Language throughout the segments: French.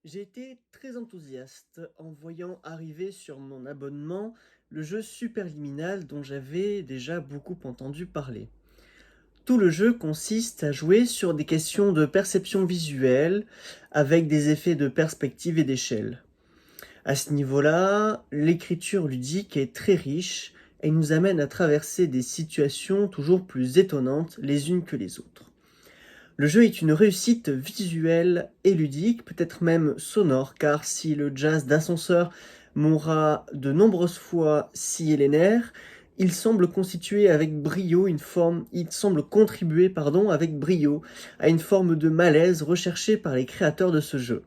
J'ai été très enthousiaste en voyant arriver sur mon abonnement le jeu Superliminal dont j'avais déjà beaucoup entendu parler. Tout le jeu consiste à jouer sur des questions de perception visuelle avec des effets de perspective et d'échelle. À ce niveau-là, l'écriture ludique est très riche et nous amène à traverser des situations toujours plus étonnantes les unes que les autres. Le jeu est une réussite visuelle et ludique, peut-être même sonore, car si le jazz d'ascenseur m'aura de nombreuses fois scié les nerfs, il semble contribuer, avec brio à une forme de malaise recherchée par les créateurs de ce jeu.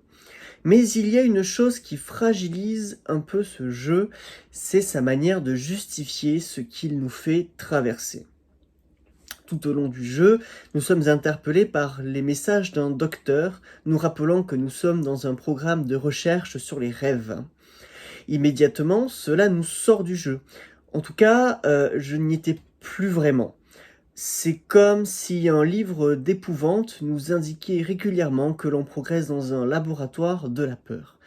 Mais il y a une chose qui fragilise un peu ce jeu, c'est sa manière de justifier ce qu'il nous fait traverser. Tout au long du jeu, nous sommes interpellés par les messages d'un docteur nous rappelant que nous sommes dans un programme de recherche sur les rêves. Immédiatement, cela nous sort du jeu. En tout cas, je n'y étais plus vraiment. C'est comme si un livre d'épouvante nous indiquait régulièrement que l'on progresse dans un laboratoire de la peur.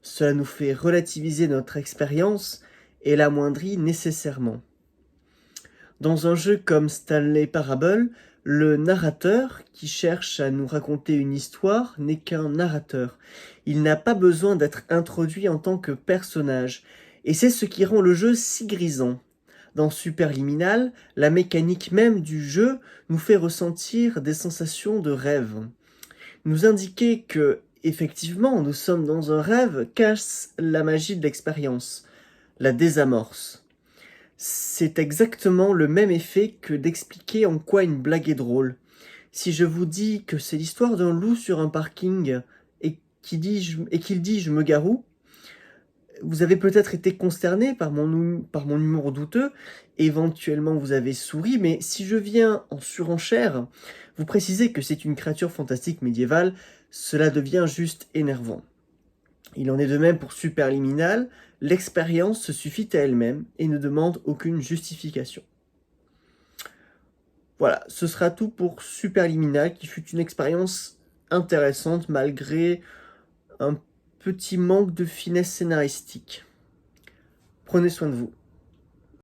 Cela nous fait relativiser notre expérience et l'amoindrit nécessairement. Dans un jeu comme Stanley Parable, le narrateur, qui cherche à nous raconter une histoire, n'est qu'un narrateur. Il n'a pas besoin d'être introduit en tant que personnage, et c'est ce qui rend le jeu si grisant. Dans Superliminal, la mécanique même du jeu nous fait ressentir des sensations de rêve. Nous indiquer que, effectivement, nous sommes dans un rêve cache la magie de l'expérience, la désamorce. C'est exactement le même effet que d'expliquer en quoi une blague est drôle. Si je vous dis que c'est l'histoire d'un loup sur un parking et qu'il dit je me garou, vous avez peut-être été consterné par mon humour douteux, éventuellement vous avez souri, mais si je viens en surenchère, vous précisez que c'est une créature fantastique médiévale, cela devient juste énervant. Il en est de même pour Superliminal, l'expérience se suffit à elle-même et ne demande aucune justification. Voilà, ce sera tout pour Superliminal, qui fut une expérience intéressante malgré un petit manque de finesse scénaristique. Prenez soin de vous.